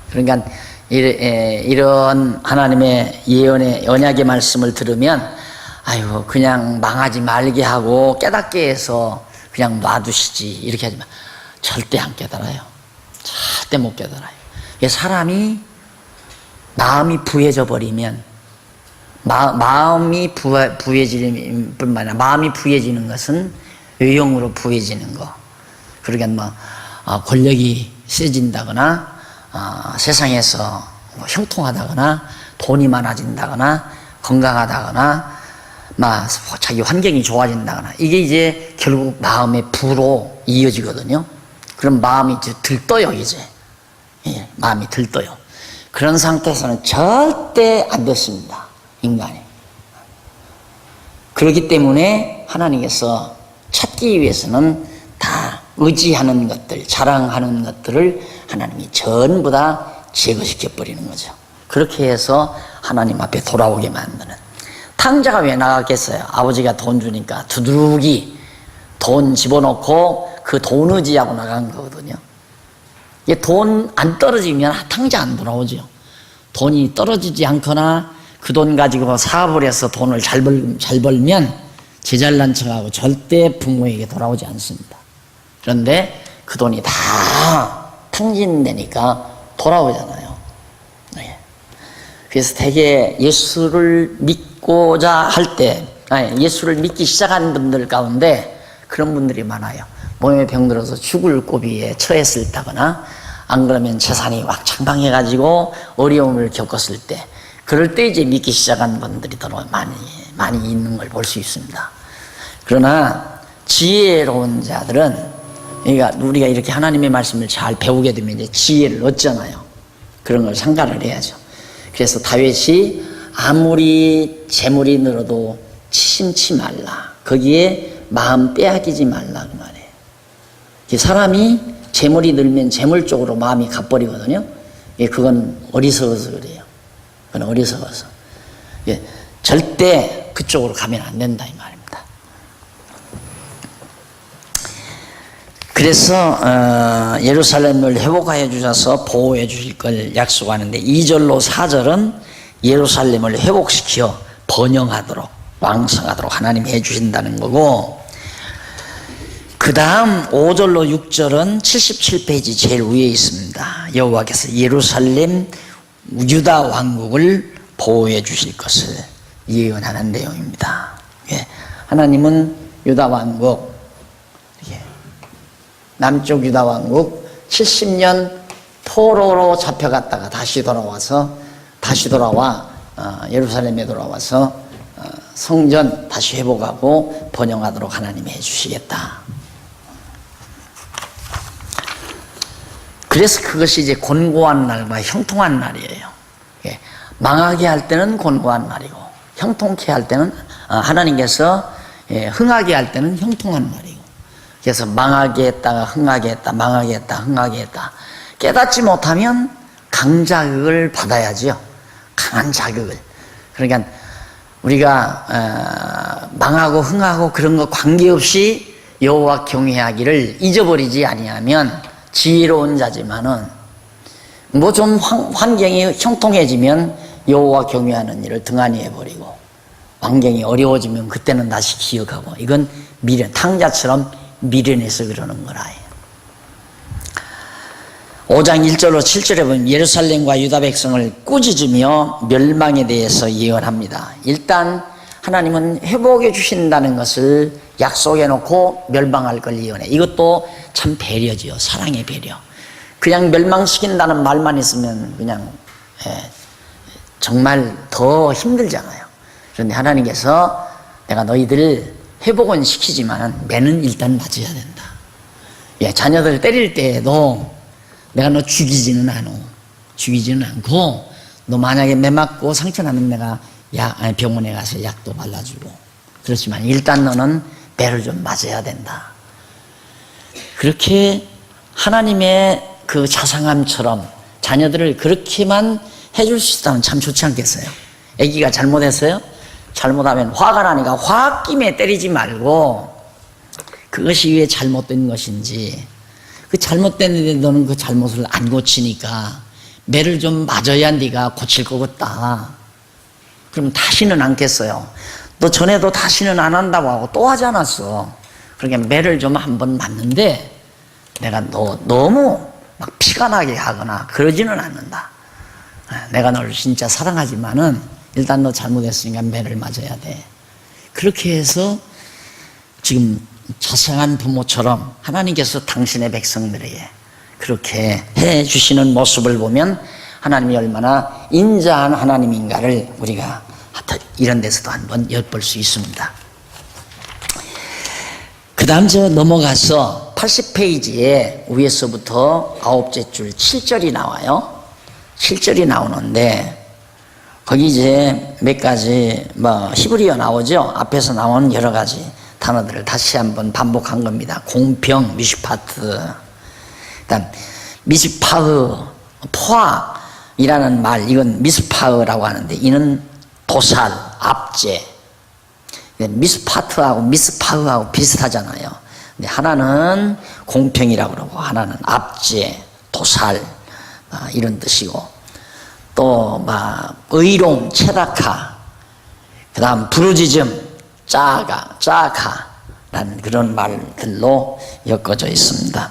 그러니까 이런 하나님의 예언의 언약의 말씀을 들으면 아유 그냥 망하지 말게 하고 깨닫게 해서 그냥 놔두시지 이렇게 하지 마. 절대 안 깨달아요. 절대 못 깨달아요. 사람이 마음이 부해져 버리면 마음이 부해지는 뿐만 아니라 마음이 부해지는 것은 외형으로 부해지는 거. 그러니까 뭐 권력이 세진다거나 세상에서 뭐 형통하다거나 돈이 많아진다거나 건강하다거나 막 자기 환경이 좋아진다거나 이게 이제 결국 마음의 부로 이어지거든요. 그럼 마음이 이제 들떠요. 이제 마음이 들떠요. 그런 상태에서는 절대 안 됐습니다. 인간이. 그렇기 때문에 하나님께서 찾기 위해서는 다 의지하는 것들, 자랑하는 것들을 하나님이 전부 다 제거시켜 버리는 거죠. 그렇게 해서 하나님 앞에 돌아오게 만드는. 탕자가 왜 나갔겠어요? 아버지가 돈 주니까 두둑이 돈 집어넣고 그 돈 의지하고 나간 거거든요. 돈 안 떨어지면 탕자 안 돌아오죠. 돈이 떨어지지 않거나 그 돈 가지고 사업을 해서 돈을 잘 벌면 제잘난 척하고 절대 부모에게 돌아오지 않습니다. 그런데 그 돈이 다 탕진되니까 돌아오잖아요. 그래서 되게 예수를 믿고자 할 때, 예수를 믿기 시작한 분들 가운데 그런 분들이 많아요. 몸에 병들어서 죽을 고비에 처했을 때거나 안 그러면 재산이 왕창방해가지고 어려움을 겪었을 때, 그럴 때 이제 믿기 시작한 분들이 더 많이 있는 걸 볼 수 있습니다. 그러나 지혜로운 자들은, 그러니까 우리가 이렇게 하나님의 말씀을 잘 배우게 되면 이제 지혜를 얻잖아요. 그런 걸 상가를 해야죠. 그래서 다윗이 아무리 재물이 늘어도 치심치 말라. 거기에 마음 빼앗기지 말라 그 말이에요. 사람이 재물이 늘면 재물 쪽으로 마음이 가버리거든요. 그건 어리석어서 그래요. 그건 어리석어서. 절대 그쪽으로 가면 안 된다 이 말입니다. 그래서 예루살렘을 회복하여 주셔서 보호해 주실 걸 약속하는데 2절로 4절은 예루살렘을 회복시켜 번영하도록 왕성하도록 하나님이 해 주신다는 거고, 그 다음 5절로 6절은 77페이지 제일 위에 있습니다. 여호와께서 예루살렘 유다 왕국을 보호해 주실 것을 예언하는 내용입니다. 하나님은 유다 왕국, 남쪽 유다 왕국 70년 포로로 잡혀갔다가 다시 돌아와 예루살렘에 돌아와서 성전 다시 회복하고 번영하도록 하나님이 해주시겠다. 그래서 그것이 이제 곤고한 날과 형통한 날이에요. 망하게 할 때는 곤고한 날이고, 형통케 할 때는 하나님께서 흥하게 할 때는 형통한 날이고. 그래서 망하게 했다가 흥하게 했다, 망하게 했다, 흥하게 했다. 깨닫지 못하면 강자극을 받아야죠. 강한 자극을. 그러니까 우리가 망하고 흥하고 그런 거 관계없이 여호와 경외하기를 잊어버리지 아니하면 지혜로운 자지만은 뭐 좀 환경이 형통해지면 여호와 경외하는 일을 등한히 해버리고, 환경이 어려워지면 그때는 다시 기억하고, 이건 미련, 탕자처럼 미련해서 그러는 거라. 5장 1절로 7절에 보면 예루살렘과 유다 백성을 꾸짖으며 멸망에 대해서 예언합니다. 일단 하나님은 회복해 주신다는 것을 약속해 놓고 멸망할 걸 예언해. 이것도 참 배려지요. 사랑의 배려. 그냥 멸망시킨다는 말만 있으면 그냥 정말 더 힘들잖아요. 그런데 하나님께서 내가 너희들 회복은 시키지만 매는 일단 맞아야 된다. 자녀들 때릴 때에도 내가 너 죽이지는 않고, 너 만약에 매 맞고 상처 나면 내가 병원에 가서 약도 발라주고, 그렇지만 일단 너는 매를 좀 맞아야 된다. 그렇게 하나님의 그 자상함처럼 자녀들을 그렇게만 해줄 수 있다면 참 좋지 않겠어요? 아기가 잘못했어요? 잘못하면 화가 나니까 화학김에 때리지 말고, 그것이 왜 잘못된 것인지, 그 잘못됐는데 너는 그 잘못을 안 고치니까 매를 좀 맞아야 네가 고칠 거겠다. 그럼 다시는 않겠어요. 너 전에도 다시는 안 한다고 하고 또 하지 않았어. 그러니까 매를 좀 한번 맞는데 내가 너 너무 막 피가 나게 하거나 그러지는 않는다. 내가 너를 진짜 사랑하지만은 일단 너 잘못했으니까 매를 맞아야 돼. 그렇게 해서 지금 자상한 부모처럼 하나님께서 당신의 백성들에게 그렇게 해 주시는 모습을 보면 하나님이 얼마나 인자한 하나님인가를 우리가 이런 데서도 한번 엿볼 수 있습니다. 그 다음 저 넘어가서 80페이지에 위에서부터 9째 줄 7절이 나와요. 7절이 나오는데 거기 이제 몇 가지 히브리어 나오죠. 앞에서 나온 여러 가지 단어들을 다시 한번 반복한 겁니다. 공평, 미슈파트, 그다음 미스파흐, 포악이라는 말, 이건 미스파흐라고 하는데 이는 도살, 압제. 미스파트하고 미스파흐하고 비슷하잖아요. 근데 하나는 공평이라고 그러고 하나는 압제, 도살 이런 뜻이고 또 의로움, 체다카, 그 다음 부르짖음, 짜카라는 그런 말들로 엮어져 있습니다.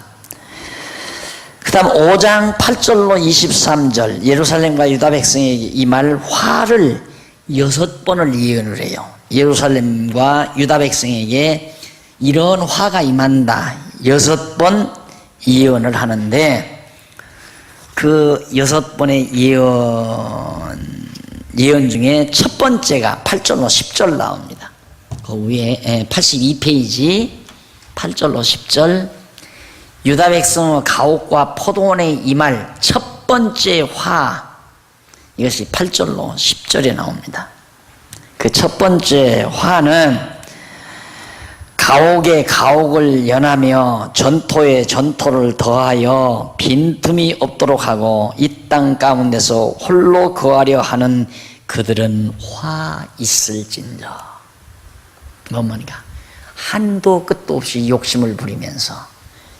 그 다음 5장 8절로 23절 예루살렘과 유다 백성에게 이 말 화를 6번을 예언을 해요. 예루살렘과 유다 백성에게 이런 화가 임한다 6번 예언을 하는데 그 6번의 예언 중에 첫 번째가 8절로 10절 나옵니다. 그 위에 82페이지 8절로 10절 유다 백성의 가옥과 포도원에 임할 첫 번째 화 이것이 8절로 10절에 나옵니다. 그 첫 번째 화는 가옥에 가옥을 연하며 전토에 전토를 더하여 빈틈이 없도록 하고 이 땅 가운데서 홀로 거하려 하는 그들은 화 있을진저. 어머니가 한도 끝도 없이 욕심을 부리면서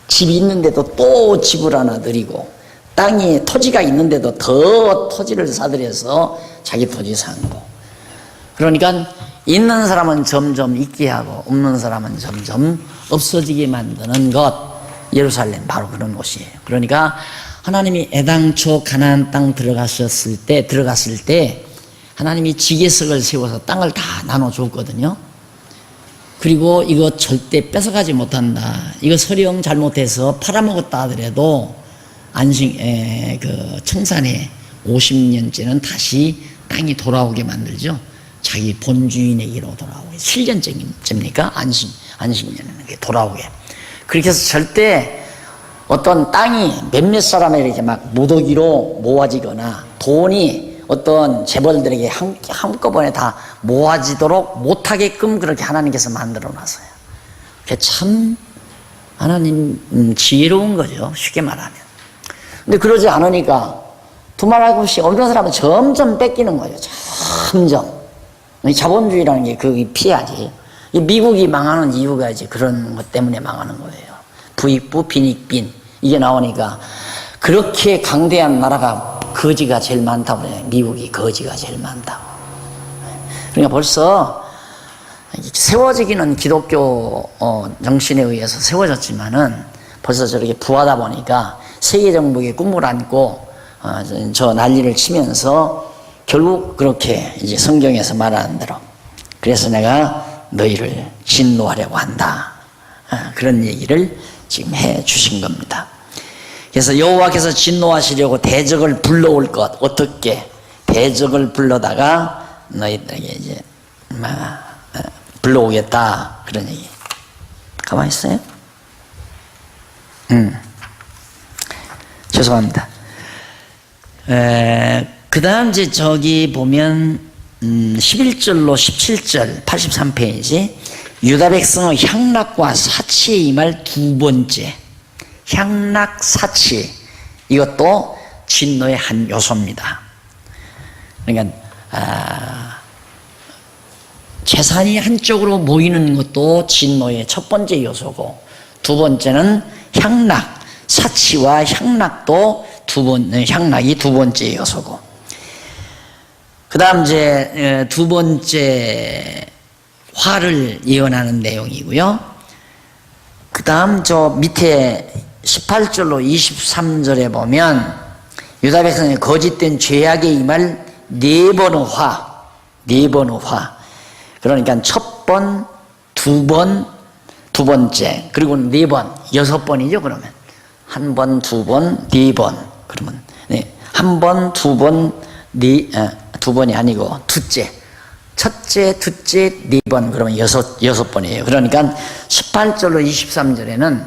집이 있는데도 또 집을 하나 들이고 땅에 토지가 있는데도 더 토지를 사들여서 자기 토지 산 거. 그러니까 있는 사람은 점점 있게 하고 없는 사람은 점점 없어지게 만드는 것. 예루살렘 바로 그런 곳이에요. 그러니까 하나님이 애당초 가나안 땅 들어갔을 때 하나님이 지계석을 세워서 땅을 다 나눠줬거든요. 그리고 이거 절대 뺏어가지 못한다. 이거 서령 잘못해서 팔아먹었다 하더라도 그 청산에 50년째는 다시 땅이 돌아오게 만들죠. 자기 본주인에게로 돌아오게. 7년째입니까? 안식년에는 돌아오게. 그렇게 해서 절대 어떤 땅이 몇몇 사람에게 이렇게 막 무더기로 모아지거나 돈이 어떤 재벌들에게 한꺼번에 다 모아지도록 못하게끔 그렇게 하나님께서 만들어 놨어요. 그게 참 하나님 지혜로운 거죠. 쉽게 말하면. 근데 그러지 않으니까 두말할 것이 없는 사람은 점점 뺏기는 거예요. 점점. 자본주의라는 게 그게 피해야지. 이 미국이 망하는 이유가 이제 그런 것 때문에 망하는 거예요. 부익부, 빈익빈 이게 나오니까 그렇게 강대한 나라가 거지가 제일 많다고 그래요. 미국이 거지가 제일 많다고. 그러니까 벌써 세워지기는 기독교 정신에 의해서 세워졌지만은 벌써 저렇게 부하다 보니까 세계 정복의 꿈을 안고 저 난리를 치면서 결국 그렇게 이제 성경에서 말하는 대로 그래서 내가 너희를 진노하려고 한다. 그런 얘기를 지금 해 주신 겁니다. 그래서 여호와께서 진노하시려고 대적을 불러올 것. 어떻게? 대적을 불러다가 너희들에게 이제 불러오겠다. 그런 얘기. 가만히 있어요? 죄송합니다. 그 다음 이제 저기 보면 11절로 17절 83페이지 유다 백성의 향락과 사치에 임할 두 번째 향락 사치 이것도 진노의 한 요소입니다. 그러니까 재산이 한쪽으로 모이는 것도 진노의 첫 번째 요소고 두 번째는 향락 사치와 향락도 향락이 두 번째 요소고 그 다음 이제 두 번째 화를 예언하는 내용이고요. 그 다음 저 밑에 18절로 23절에 보면 유다 백성의 거짓된 죄악에 임할 네 번의 화 그러니까 첫 번, 두 두 번째, 그리고 네 번, 6번이죠, 그러면. 한 번, 두 번, 네 번. 그러면, 네. 한 번, 두 번, 두 번이 아니고, 둘째. 첫째, 둘째, 네 번, 그러면 여섯 번이에요. 그러니까 18절로 23절에는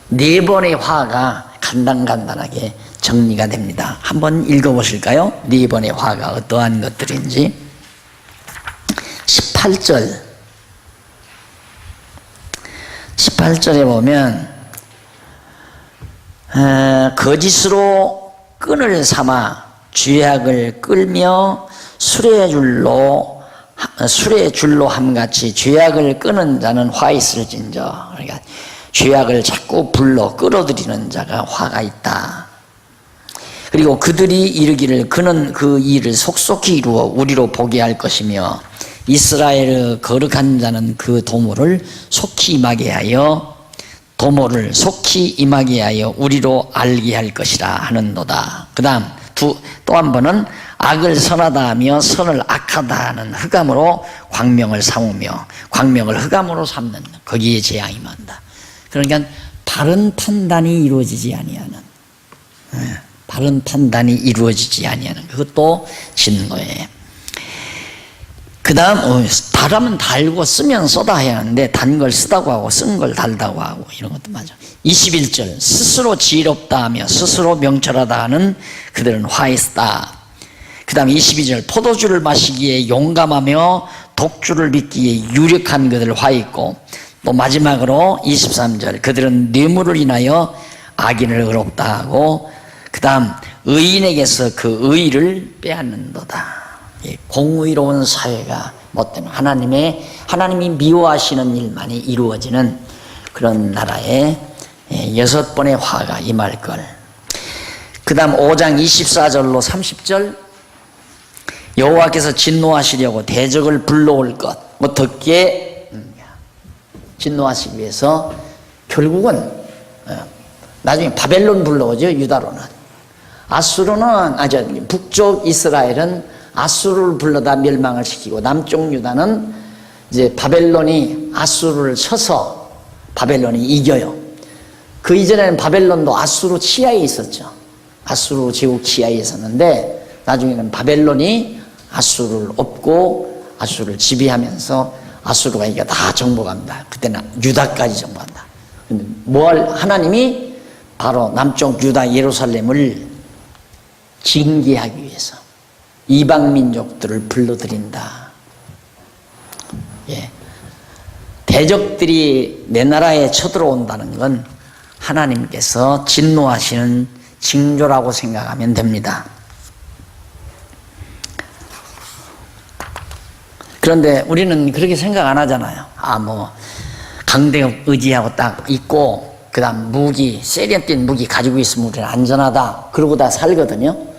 네 번의 화가 간단간단하게 정리가 됩니다. 한번 읽어보실까요? 네 번의 화가 어떠한 것들인지. 18절에 보면 거짓으로 끈을 삼아 죄악을 끌며 술의 줄로 함같이 죄악을 끄는 자는 화 있을진저. 그러니까 죄악을 자꾸 불러 끌어들이는 자가 화가 있다. 그리고 그들이 이르기를 그는 그 일을 속속히 이루어 우리로 보게 할 것이며 이스라엘의 거룩한 자는 그 도모를 속히 임하게 하여 우리로 알게 할 것이라 하는도다. 그 다음 또 한 번은 악을 선하다 하며 선을 악하다 하는 흑암으로 광명을 삼으며 광명을 흑암으로 삼는 거기에 재앙이 임한다. 그러니까 바른 판단이 이루어지지 아니하는 그것도 진노예요. 그 다음 달하면 달고 쓰면 쏘다 해야 하는데 단 걸 쓰다고 하고 쓴 걸 달다고 하고 이런 것도 맞아. 21절 스스로 지혜롭다 하며 스스로 명철하다 하는 그들은 화 있다. 그 다음 22절 포도주를 마시기에 용감하며 독주를 빚기에 유력한 그들 화 있고, 또 마지막으로 23절 그들은 뇌물을 인하여 악인을 의롭다 하고, 그 다음 의인에게서 그 의를 빼앗는도다. 공의로운 사회가 못되는 하나님이 미워하시는 일만이 이루어지는 그런 나라에 6번의 화가 임할 걸. 그 다음 5장 24절로 30절 여호와께서 진노하시려고 대적을 불러올 것. 어떻게 진노하시기 위해서 결국은 나중에 바벨론 불러오죠. 유다로는. 북쪽 이스라엘은 아수르를 불러다 멸망을 시키고, 남쪽 유다는 이제 바벨론이 아수르를 쳐서 바벨론이 이겨요. 그 이전에는 바벨론도 아수르 치하에 있었죠. 아수르 제국 치하에 있었는데 나중에는 바벨론이 아수르를 엎고 아수르를 지배하면서 아수르가 이게 다 정복합니다. 그때는 유다까지 정복한다. 근데 하나님이 바로 남쪽 유다 예루살렘을 징계하기 위해서 이방 민족들을 불러들인다. 대적들이 내 나라에 쳐들어온다는 건 하나님께서 진노하시는 징조라고 생각하면 됩니다. 그런데 우리는 그렇게 생각 안 하잖아요. 강대 의지하고 딱 있고, 그 다음 세련된 무기 가지고 있으면 우리는 안전하다. 그러고 다 살거든요.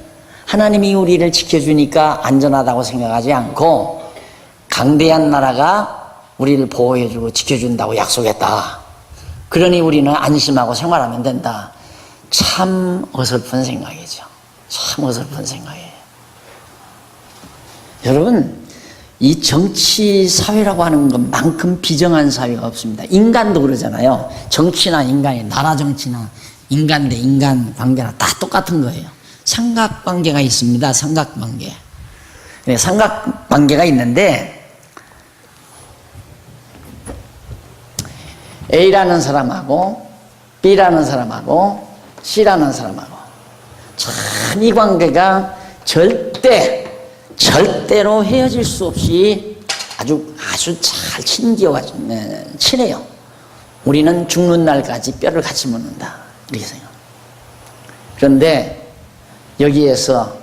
하나님이 우리를 지켜주니까 안전하다고 생각하지 않고, 강대한 나라가 우리를 보호해주고 지켜준다고 약속했다. 그러니 우리는 안심하고 생활하면 된다. 참 어설픈 생각이죠. 참 어설픈 생각이에요. 여러분, 이 정치 사회라고 하는 것만큼 비정한 사회가 없습니다. 인간도 그러잖아요. 정치나 인간이, 나라 정치나 인간 대 인간 관계나 다 똑같은 거예요. 삼각관계가 있습니다. 삼각관계. 삼각관계가 있는데 A라는 사람하고 B라는 사람하고 C라는 사람하고 참 이 관계가 절대로 헤어질 수 없이 아주 잘 친해요. 우리는 죽는 날까지 뼈를 같이 묻는다. 이렇게 생각해요. 그런데 여기에서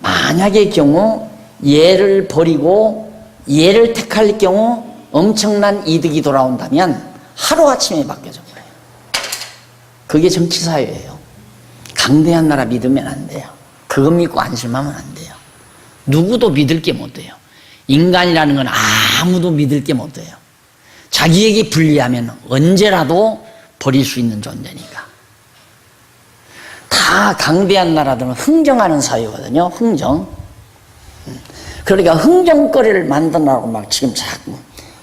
만약의 경우 얘를 버리고 얘를 택할 경우 엄청난 이득이 돌아온다면 하루아침에 바뀌어져 버려요. 그게 정치사회예요. 강대한 나라 믿으면 안 돼요. 그거 믿고 안심하면 안 돼요. 누구도 믿을 게 못 돼요. 인간이라는 건 아무도 믿을 게 못 돼요. 자기에게 불리하면 언제라도 버릴 수 있는 존재니까. 다 강대한 나라들은 흥정하는 사회거든요. 흥정. 그러니까 흥정거리를 만들라고 막 지금 자꾸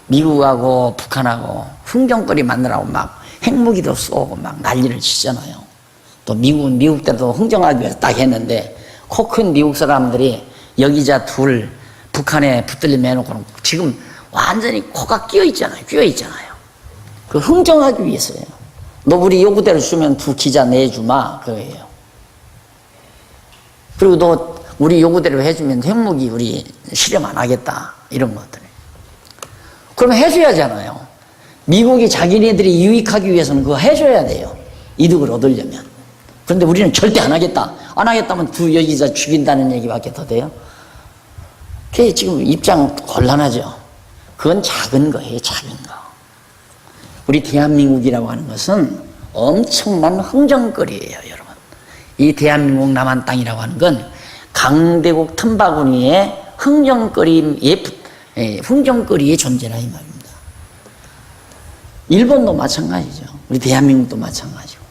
미국하고 북한하고 흥정거리 만들라고 막 핵무기도 쏘고 막 난리를 치잖아요. 또 미국은 미국 때도 흥정하기 위해서 딱 했는데 코 큰 미국 사람들이 여기자 둘 북한에 붙들림 해놓고는 지금 완전히 코가 끼어 있잖아요. 그 흥정하기 위해서예요. 너 우리 요구대로 주면 두 기자 내주마 그거예요. 그리고 너 우리 요구대로 해주면 핵무기 우리 실험 안 하겠다 이런 것들. 그러면 해줘야잖아요. 미국이 자기네들이 유익하기 위해서는 그거 해줘야 돼요. 이득을 얻으려면. 그런데 우리는 절대 안 하겠다. 안 하겠다면 두 여기자 죽인다는 얘기밖에 더 돼요? 그게 지금 입장 곤란하죠. 그건 작은 거예요, 작은 거. 우리 대한민국이라고 하는 것은 엄청난 흥정거리예요, 여러분. 이 대한민국 남한 땅이라고 하는 건 강대국 틈바구니의 흥정거리의 존재라 이 말입니다. 일본도 마찬가지죠. 우리 대한민국도 마찬가지고.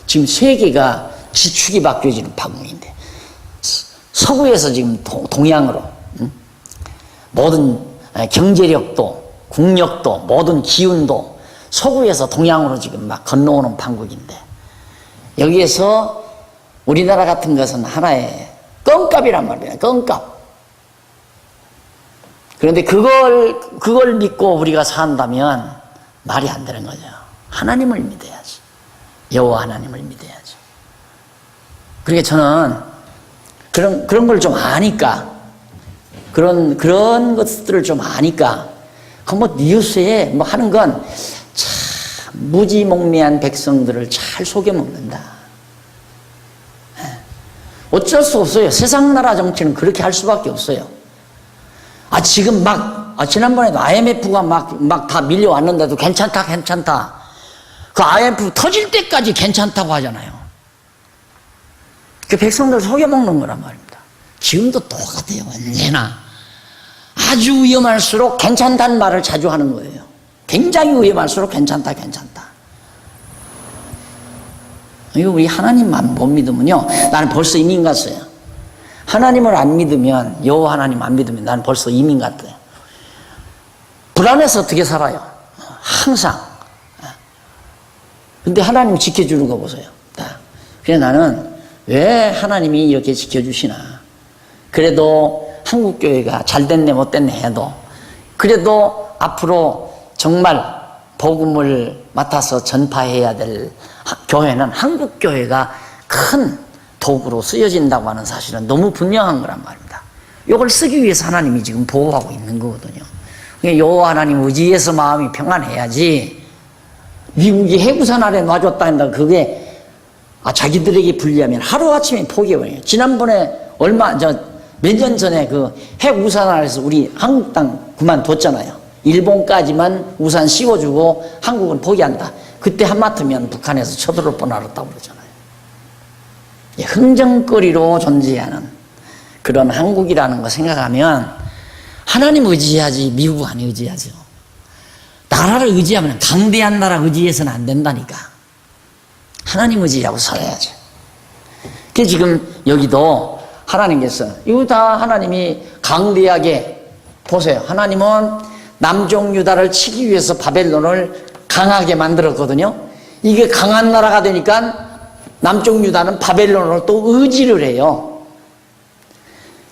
지금 세계가 지축이 바뀌어지는 파국인데 서구에서 지금 동양으로 모든 경제력도 국력도 모든 기운도 서구에서 동양으로 지금 막 건너오는 판국인데 여기에서 우리나라 같은 것은 하나의 껌값이란 말이에요. 껌값. 그런데 그걸 믿고 우리가 산다면 말이 안 되는 거죠. 하나님을 믿어야지. 여호와 하나님을 믿어야지. 그러니까 저는 그런 걸 좀 아니까 그런 것들을 좀 아니까 그 뭐 뉴스에 뭐 하는 건 참 무지몽매한 백성들을 잘 속여먹는다. 어쩔 수 없어요. 세상 나라 정치는 그렇게 할 수밖에 없어요. 지금 지난번에도 IMF가 막 다 밀려왔는데도 괜찮다. 그 IMF 터질 때까지 괜찮다고 하잖아요. 그 백성들 속여먹는 거란 말입니다. 지금도 똑같아요. 언제나. 아주 위험할수록 괜찮다는 말을 자주 하는 거예요. 굉장히 위험할수록 괜찮다. 이거 우리 하나님만 못 믿으면요. 나는 벌써 이민 갔어요. 하나님을 안 믿으면, 여호와 하나님 안 믿으면 나는 벌써 이민 갔대요. 불안해서 어떻게 살아요? 항상. 근데 하나님 지켜주는 거 보세요. 그래서 나는 왜 하나님이 이렇게 지켜주시나. 그래도 한국교회가 잘 됐네 못 됐네 해도 그래도 앞으로 정말 복음을 맡아서 전파해야 될 교회는 한국교회가 큰 도구로 쓰여진다고 하는 사실은 너무 분명한 거란 말입니다. 이걸 쓰기 위해서 하나님이 지금 보호하고 있는 거거든요. 여호와 하나님 의지해서 마음이 평안해야지 미국이 해구산 아래 놔줬다 그게 자기들에게 불리하면 하루아침에 포기해버려요. 지난번에 몇 년 전에 그 핵우산 아래서 우리 한국 땅 그만뒀잖아요. 일본까지만 우산 씌워주고 한국은 포기한다. 그때 한마트면 북한에서 쳐들어올 뻔 알았다고 그러잖아요. 흥정거리로 존재하는 그런 한국이라는 거 생각하면 하나님 의지해야지 미국 안 의지하죠. 나라를 의지하면 강대한 나라 의지해서는 안 된다니까. 하나님 의지하고 살아야죠. 그래서 지금 여기도 하나님께서 이거 다 하나님이 강대하게 보세요. 하나님은 남쪽 유다를 치기 위해서 바벨론을 강하게 만들었거든요. 이게 강한 나라가 되니까 남쪽 유다는 바벨론을 또 의지를 해요.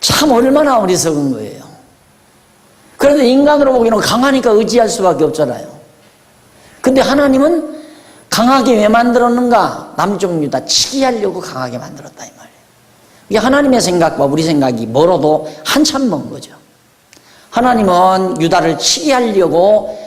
참 얼마나 어리석은 거예요. 그런데 인간으로 보기에는 강하니까 의지할 수밖에 없잖아요. 근데 하나님은 강하게 왜 만들었는가? 남쪽 유다 치기 하려고 강하게 만들었다 이 말이에요. 이게 하나님의 생각과 우리 생각이 멀어도 한참 먼 거죠. 하나님은 유다를 치게 하려고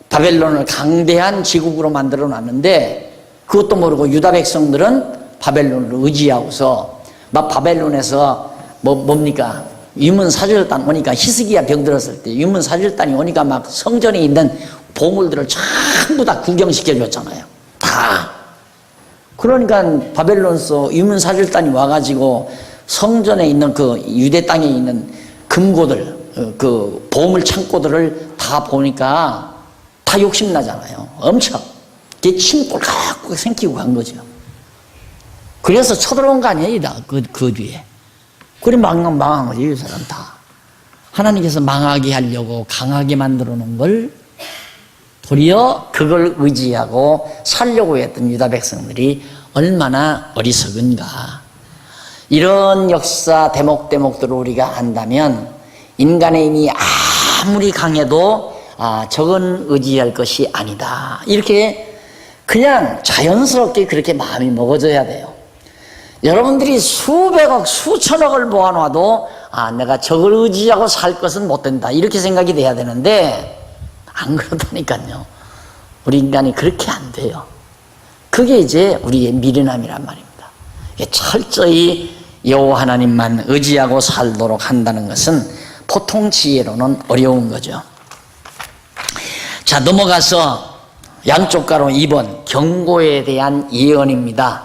바벨론을 강대한 제국으로 만들어 놨는데 그것도 모르고 유다 백성들은 바벨론을 의지하고서 막 바벨론에서 뭡니까? 유문사절단 오니까 히스기야 병들었을 때 유문사절단이 오니까 막 성전에 있는 보물들을 전부 다 구경시켜 줬잖아요. 다. 그러니까 바벨론서 유문사절단이 와가지고 성전에 있는 그 유대 땅에 있는 금고들, 그 보물 창고들을 다 보니까 다 욕심나잖아요. 엄청. 그게 침 꼴깍꼴깍 생기고 간 거죠. 그래서 쳐들어온 거 아니에요, 그 뒤에. 그래 망한 거지, 이 사람 다. 하나님께서 망하게 하려고 강하게 만들어 놓은 걸 도리어 그걸 의지하고 살려고 했던 유다 백성들이 얼마나 어리석은가. 이런 역사 대목대목들을 우리가 안다면 인간의 힘이 아무리 강해도 저건 의지할 것이 아니다. 이렇게 그냥 자연스럽게 그렇게 마음이 먹어져야 돼요. 여러분들이 수백억, 수천억을 모아놔도 내가 저걸 의지하고 살 것은 못 된다. 이렇게 생각이 돼야 되는데 안 그렇다니까요. 우리 인간이 그렇게 안 돼요. 그게 이제 우리의 미련함이란 말입니다. 철저히 여호와 하나님만 의지하고 살도록 한다는 것은 보통 지혜로는 어려운 거죠. 자, 넘어가서 양쪽 가로 2번 경고에 대한 예언입니다.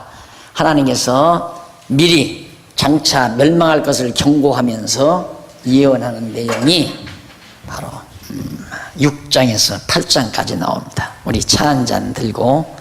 하나님께서 미리 장차 멸망할 것을 경고하면서 예언하는 내용이 바로 6장에서 8장까지 나옵니다. 우리 차 한 잔 들고